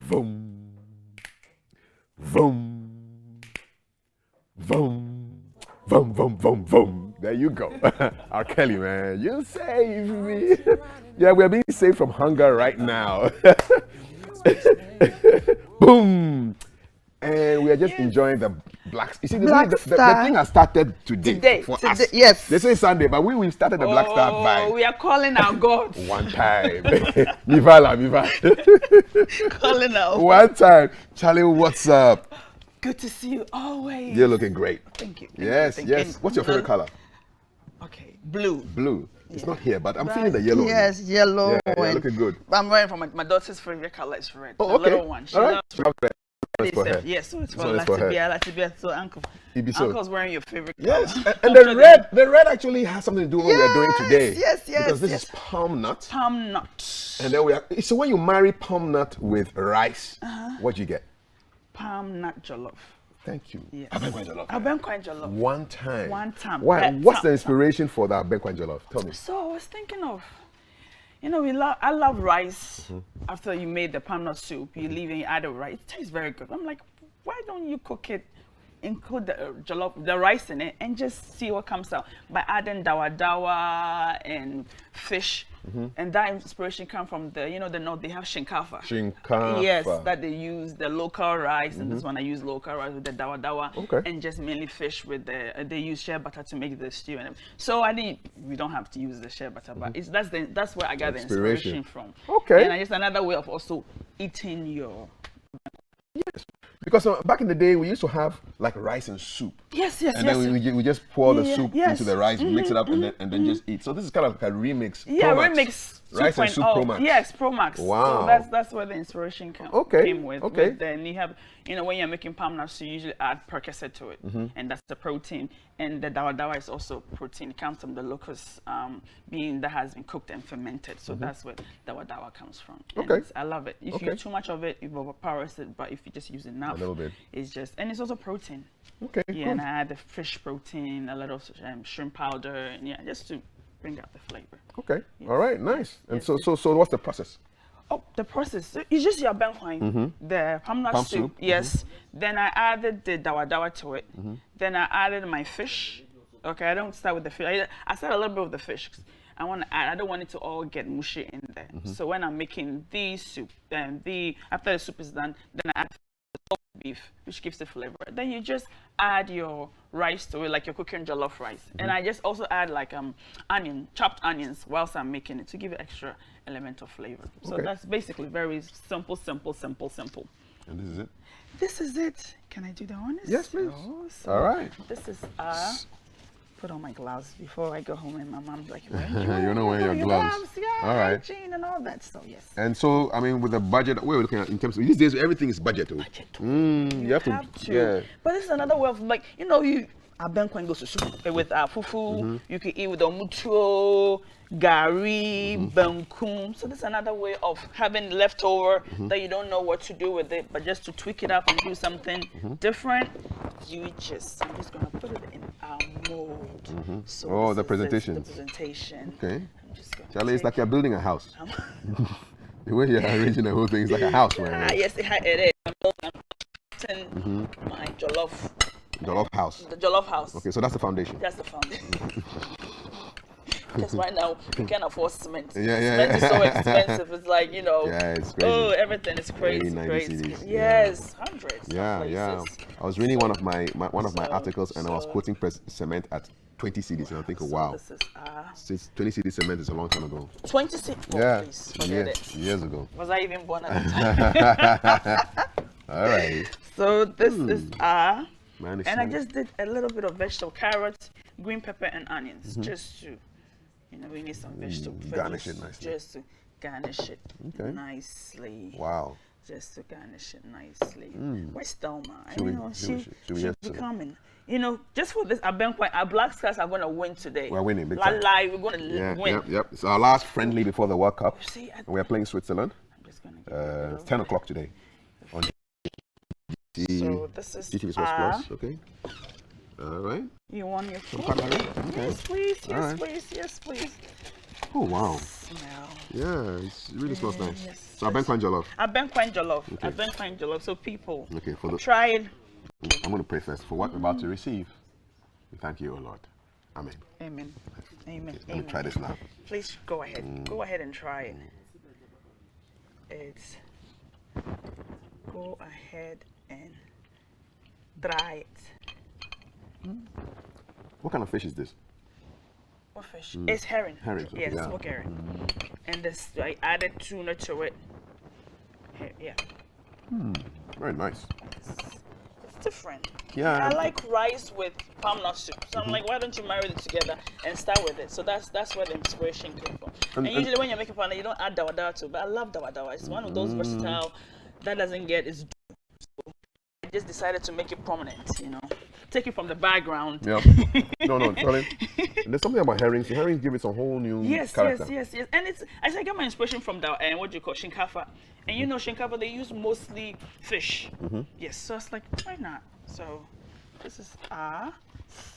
Vroom, vroom, vroom, vroom, vroom, vroom, vroom. There you go. R. Kelly, man, you save me. Yeah, we're being saved from hunger right now. Boom. And we are just enjoying the blacks. You see, the thing has started today for us. Yes. They say Sunday, but we've started the Black Star vibe. We are calling our God. One time. Mivala. Calling out. One time. Charlie, what's up? Good to see you always. You're looking great. Thank you. Yes. What's your favorite color? Okay, blue. Blue. It's not here, but I'm feeling the yellow. Yes, yellow. Yeah, looking good. I'm wearing from my daughter's favorite color is red. Oh, okay. The little one. She all right. loves red. For her. Yes, so it's for So it's for her. Latibia. So Uncle's wearing your favorite color. Yes, and the red actually has something to do with what we are doing today. Yes. Because this is palm nut. Palm nut. And then so when you marry palm nut with rice, what do you get? Palm nut jollof. Thank you. Yes. Abenkwan Jollof. Abenkwan Jollof. One time. Why? What's the inspiration for the Abenkwan Jollof? Tell me. So I was thinking of, I love rice. After you made the palm nut soup, you leave and you add the rice. It tastes very good. I'm like, why don't you cook it, include the jollof, the rice in it, and just see what comes out by adding dawa and fish. And that inspiration comes from the north. They have shinkafa. Yes, that they use the local rice, and this one I use local rice with the dawa. Okay. And just mainly fish with they use shea butter to make the stew. And so we don't have to use the shea butter, but that's where I got the inspiration from. Okay. And just another way of also eating your. Yes. Because back in the day, we used to have like rice and soup. Yes. And then we just pour the soup into the rice, mix it up, and then just eat. So this is kind of like a remix. Yeah, Pro-max. remix. Rice and soup Pro Max. Yes, Pro Max. Wow. So that's where the inspiration came with. Okay. Then you have, when you're making palm nuts, you usually add percocet to it, and that's the protein. And the dawa is also protein. It comes from the locust bean that has been cooked and fermented. So that's where dawa comes from. And I love it. If you use too much of it, you overpower it. But if you just use enough, a little bit, and it's also protein. Okay. Yeah, and I add the fish protein, a little shrimp powder, and just to bring out the flavor. Okay. Yes. All right. Nice. And so what's the process? Oh, the process. It's just your abenkwan, the palm nut soup. Yes. Then I added the dawa to it. Then I added my fish. Okay, I don't start with the fish. I start a little bit with the fish. I want to add. I don't want it to all get mushy in there. So when I'm making the soup, then after the soup is done, then I add beef, which gives the flavor. Then you just add your rice to it, like you're cooking jollof rice. And I just also add like chopped onions whilst I'm making it to give it extra element of flavor. So that's basically very simple. And this is it? This is it. Can I do the honors? Yes, please. So all right. This is put on my gloves before I go home, and my mom's like, you're not wearing your gloves. Yeah, all right. hygiene and all that. So yes. And so, I mean, with the budget, what we're looking at in terms of these days, everything is budget. You have to. Yeah. But this is another way of you Abenkwan goes to soup with fufu. You can eat with omutuo, gari, bankum. So this is another way of having leftover that you don't know what to do with it, but just to tweak it up and do something different. I'm just gonna put it in our mold. So the presentation. The presentation. Okay. Charlie, it's like you're building a house. The way you're arranging the whole thing is like a house, right? Yes, it is. I'm building my Jollof house. The jollof house. Okay, so that's the foundation. That's the foundation. Because right now we can't afford cement. Cement is so expensive. It's like Yeah, it's crazy. Oh, everything is crazy. Yes, hundreds. Yeah. I was reading one of my articles, and I was quoting cement at 20 cedis, and I'm thinking, wow. Since 20 cedis cement is a long time ago. 20 cedis. Oh, please forget it. Years ago. Was I even born at the time? All right. So this is and I just did a little bit of vegetable, carrots, green pepper, and onions, just to, we need some vegetable. Garnish it nicely. Just to garnish it nicely. Wow. Just to garnish it nicely. Where's Thelma? She'll be coming. Just for this Abenkwan, our Black Stars are going to win today. We're winning big time. We're going to win. Yep. It's our last friendly before the World Cup. See, we're playing Switzerland. I'm just going to it's 10 o'clock today. On so this is GTV Plus. Okay. All right. You want your some cutlery? Okay. Yes, please. All right. Yes, please. Oh, wow. Smell. Yeah, it really smells nice. Yes. So, Abenkwan Jollof. Abenkwan Jollof. Okay. Abenkwan Jollof. So people, Okay, try it. I'm going to pray first for what we're about to receive. We thank you, O Lord. Amen. Amen. Amen. Let me try this now. Please go ahead. Go ahead and try it. Go ahead and try it. What kind of fish is this? What fish? It's herring. Herring, okay, Yes, yeah. smoked herring. And this, I added tuna to it. Yeah. Very nice. It's different. Yeah. I like rice with palm nut soup. So I'm like, why don't you marry it together and start with it? So that's where the inspiration came from. And usually when you're making palm nut, you don't add dawa dawa to it. But I love dawa dawa. It's one of those versatile that doesn't get its due. So I just decided to make it prominent, you know. Take it from the background. Yeah. No, Charlie. There's something about herrings. The herrings give it some whole new character. Yes. And it's I get my inspiration from the what do you call shinkafa. And you know shinkafa, they use mostly fish. Yes, so it's like, why not? So this is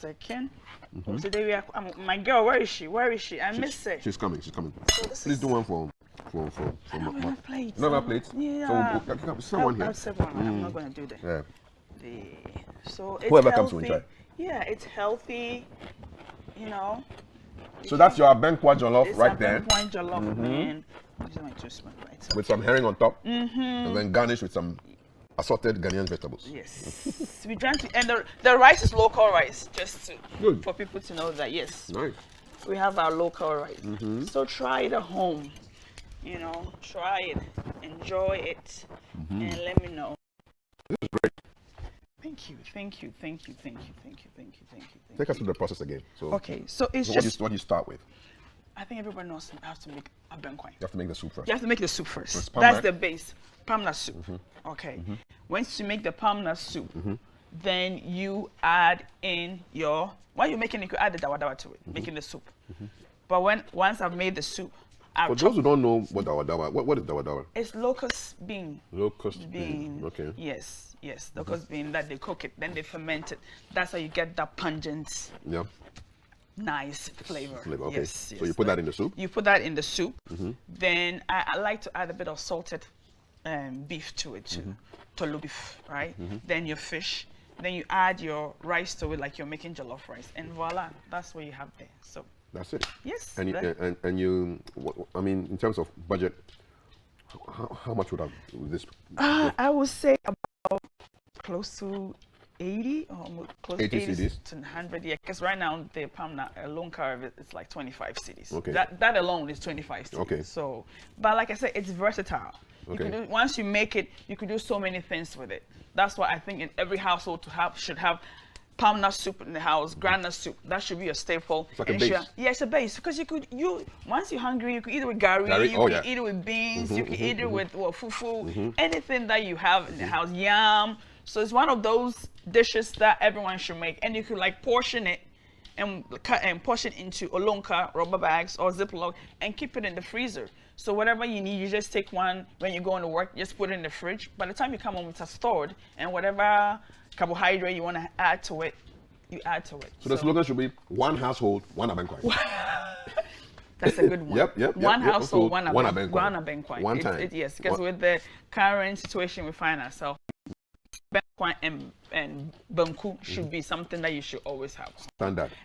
second. So there we are. My girl, where is she? I miss her. She's coming. So Please do one for I don't have plates. No, not plates. Yeah. So someone here. I'll serve one. I'm not going to do that. Yeah. So it's Whoever healthy. comes will try. Yeah, it's healthy. You know. So that's your Abenkwan Jollof It's right there. Abenkwan Jollof, man. These are my two small bites. With some herring on top. And then garnished with some assorted Ghanaian vegetables. Yes. We trying to, and the rice is local rice, just Good. for people to know that, yes, Nice. we have our local rice. So try it at home. You know, try it, enjoy it, and let me know. This is great. Thank you. Take us through the process again. So, Okay, so it's so just, what do you start with? I think everybody knows you have to make Abenkwan. You have to make the soup first. You have to make the soup first. So it's palm That's nut? the base. Palm nut soup. Okay. Once you make the palm nut soup, then you add in your, while you're making it, you add the dawa dawa to it, making the soup. But once I've made the soup, For those who don't know what dawa dawa, what is dawa dawa? it's locust bean. Locust bean. Okay. Yes, locust bean that they cook it, then they ferment it. That's how you get that pungent, Yeah. nice flavor. Okay. Yes. So you put that in the soup. You put that in the soup. Then I like to add a bit of salted beef to it too, tolu beef, right? Then your fish. Then you add your rice to it like you're making jollof rice, and voila, that's what you have there. So That's it. yes. And you, I mean, in terms of budget, how much would this? I would say about close to 80 or close 80 to 80 cedis? to 100. Yeah, because right now the palm nut alone carve it's like 25 cedis. Okay. That alone is 25 cedis. Okay. So, but like I said, it's versatile. You Okay. can do, once you make it, you can do so many things with it. That's why I think in every household should have palm nut soup in the house, groundnut soup. That should be a staple. It's like a And base. yeah, it's a base because once you're hungry, you can eat it with gari, Gari? you Oh, can yeah. eat it with beans, you can eat it with fufu, anything that you have in the house, yam. So it's one of those dishes that everyone should make, and you could like portion it and cut and portion into olonka rubber bags or Ziploc and keep it in the freezer. So whatever you need, you just take one when you go into work, just put it in the fridge. By the time you come home, it's stored, and whatever carbohydrate you want to add to it, you add to it. So the slogan should be one household, one Abenkwan. That's a good one. Yep. One household, one Abenkwan. Abenkwan. One time. Yes, because with the current situation we find ourselves, Abenkwan and Banku should be something that you should always have.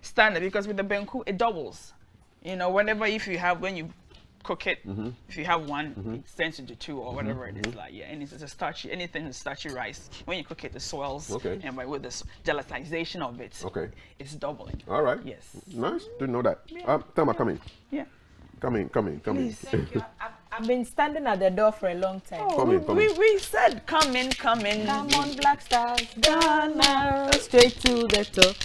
Standard, because with the Banku, it doubles. You know, if you have, when you cook it, if you have one, it turns into two or whatever it is like. Yeah, and it's a starchy, anything is starchy rice. When you cook it, it swells. Okay. And with this gelatinization of it, Okay. it's doubling. All right. Yes. Nice. Didn't know that. Thelma, come in. Yeah. Come in. Please. Thank you. I've been standing at the door for a long time. Come in. We said come in. Come on, Black Stars, Ghana, straight to the top.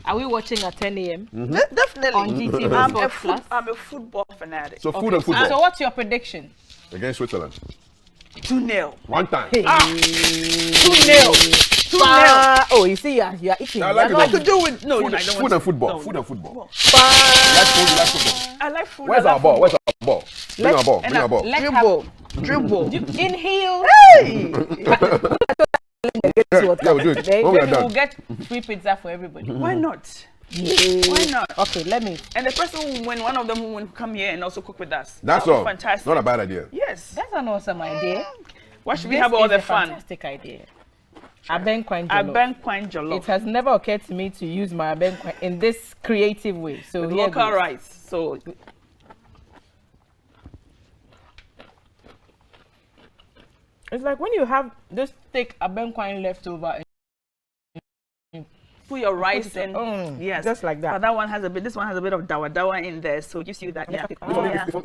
Are we watching at 10 a.m.? Definitely. On GTV I'm a football fanatic. So food and football So what's your prediction? against Switzerland. 2-0. One time. 2-0. 2-0. Oh, you see, you are eating. I like it. I could do with no. Food, I don't food want and to- football. no, Food no. and football. Well, You like food. You like football. I like food. Where's I our like ball? football. Where's our ball? Bring our ball. Bring our ball. Let's Dribble. In heels. Hey. Yeah, we'll do it. Today, When we are maybe done. we'll get free pizza for everybody. Why not? Why not? Okay, let me. And the person who win, one of them who will come here and also cook with us. That's That would all. be fantastic. Not a bad idea. Yes. That's an awesome idea. Why should we have all the fun? Fantastic idea. Abenkwan Jollof. Abenkwan Jollof. It has never occurred to me to use my Abenkwan in this creative way. So With here local goes. rice. So It's like when you have this thick Abenkwan left over. put your rice in. Yes. Just like that. But that one has a bit. This one has a bit of dawa in there, so it gives you that. Yeah.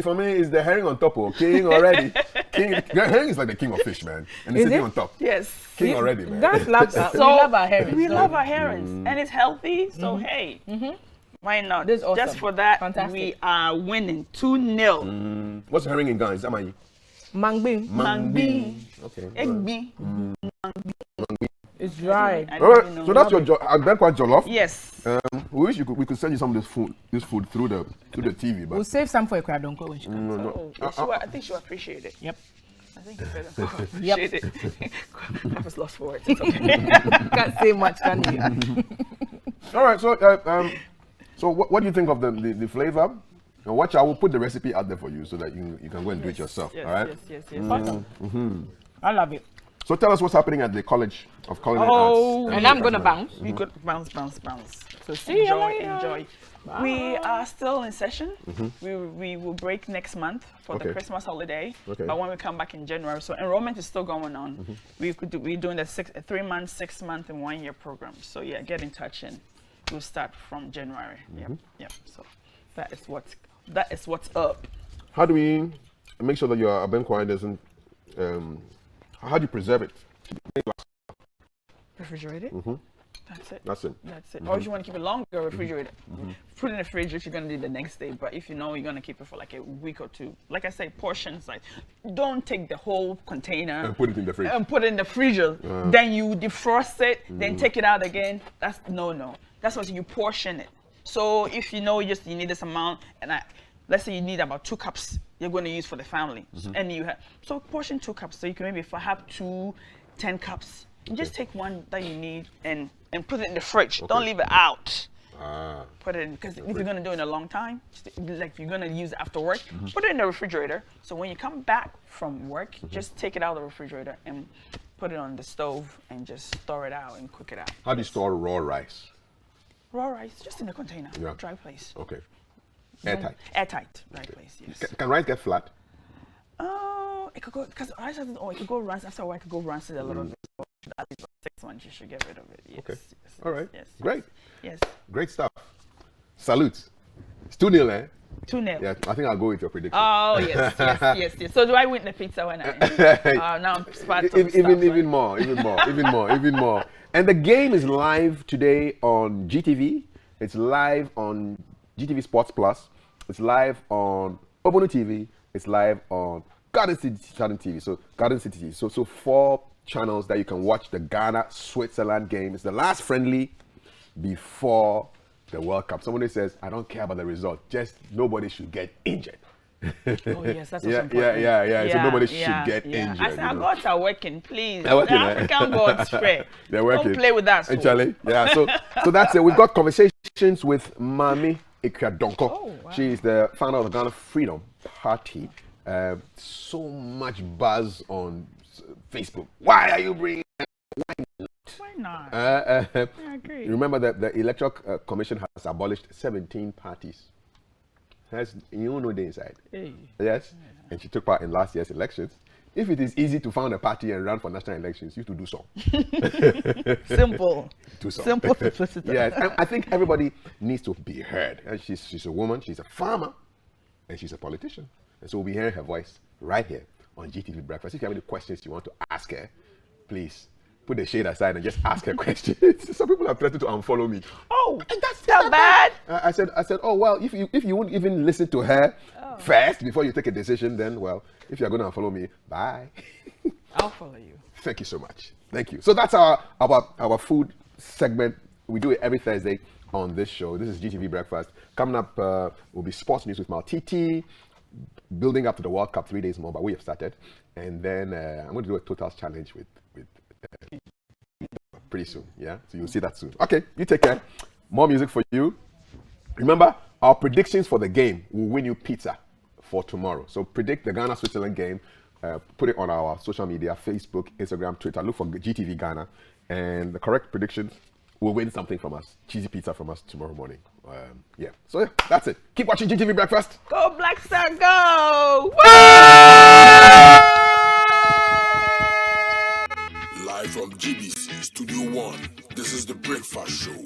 For me, it's the herring on top. King already. Herring is like the king of fish, man. And it's Is sitting it? on top. Yes. King already, man. That's lobster. So we love our herrings. We love our herrings, and it's healthy. So hey, why not? This is awesome. Just for that, Fantastic. we are winning 2-0. What's herring in Ghana? Is that my Mangbin. Mangbi, Okay. Egbi. It's dry. I All don't right. even know. So that's your Abenkwan Jollof. Yes. We wish we could send you some of this food through the TV, We'll but save some for Ekwadonko when she comes. I think she'll appreciate it. Yep. I think you better appreciate it. I was lost for words. It's okay. Can't say much, can you? all right. So what do you think of the flavor? Now watch, I will put the recipe out there for you so that you can go and do it yourself. Yes, all right. yes. Awesome. I love it. So tell us what's happening at the College of Culinary Oh, Arts. And I'm gonna bounce. We could bounce. So see you later. Enjoy. We are still in session. We will break next month for the Okay. Christmas holiday. Okay. But when we come back in January, so enrollment is still going on. We're doing the 3-month, 6-month, and 1-year program. So yeah, get in touch and we'll start from January. Yep. So that is what's up. How do we make sure that your Abenkwan doesn't? How do you preserve it? Refrigerate it. That's it. That's it. That's it. Or if you want to keep it longer, refrigerate it. Put it in the fridge if you're gonna do it the next day. But if you know you're gonna keep it for like a week or two, like I say, portions. Like, don't take the whole container And put it in the fridge. and put it in the freezer. Then you defrost it, then take it out again. That's no. That's what you portion it. So if you know you need this amount, and let's say you need about 2 cups, you're going to use for the family, and you have portion 2 cups. So you can maybe have 2 10 cups. You just take one that you need and put it in the fridge. Don't leave it out. Put it in, because if you're going to do it in a long time, like if you're going to use it after work, put it in the refrigerator. So when you come back from work, just take it out of the refrigerator and put it on the stove and just store it out and cook it out. How do you store raw rice? Raw rice, just in a container, Yeah. dry place. Okay. Airtight. Airtight, dry place, yes. Can rice get flat? Oh, it could go, because rice doesn't, it could go rancid. After a while, it could go rancid a little bit. So at least 6 months, you should get rid of it. Yes. Okay. Yes, All right. Yes. Great. Yes. Great stuff. Salute. It's 2-0, eh? 2-0. Yeah, I think I'll go with your prediction. Oh, yes. So do I win the pizza when I now I'm part of even more. And the game is live today on GTV. It's live on GTV Sports Plus. It's live on Obonu TV. It's live on Garden City TV. So Garden City TV. So 4 channels that you can watch the Ghana-Switzerland game. It's the last friendly before the World Cup. Somebody says, I don't care about the result. Just nobody should get injured. Oh yes, that's Yeah, important. yeah. So nobody should get injured. I said, our gods are working, please. They're working, the eh? African gods pray. They're working. Don't play with us. Hey, Charlie. Yeah, so that's it. We've got conversations with Mami Ikradonko. Oh, wow. She is the founder of the Ghana Freedom Party. So much buzz on Facebook. Why are you bringing? Why not? I agree. You remember that the Electoral Commission has abolished 17 parties. You know the inside. Hey. Yes, and she took part in last year's elections. If it is easy to found a party and run for national elections, you to do so. Simple. Do so. Simple simplicity. Yes, and I think everybody needs to be heard. And she's a woman, she's a farmer, and she's a politician. And so we'll be hearing her voice right here on GTV Breakfast. If you have any questions you want to ask her, please put the shade aside and just ask her questions. Some people have threatened to unfollow me. Oh, that's that bad. I said, oh well, if you won't even listen to her first before you take a decision, then well, if you're going to unfollow me, bye. I'll follow you. Thank you so much. Thank you. So that's our food segment. We do it every Thursday on this show. This is GTV Breakfast. Coming up will be sports news with Maltiti. Building up to the World Cup 3 days more, but we have started. And then I'm going to do a totals challenge with pretty soon. Yeah, so you'll see that soon. Okay, you take care. more music for you. Remember, our predictions for the game will win you pizza for tomorrow. So predict the Ghana-Switzerland game. Put it on our social media, Facebook, Instagram, Twitter. Look for GTV Ghana. And the correct predictions will win something from us. Cheesy pizza from us tomorrow morning. So yeah, that's it. Keep watching GTV Breakfast. Go Black Star, go! Live from GBC Studio 1, this is the Breakfast Show.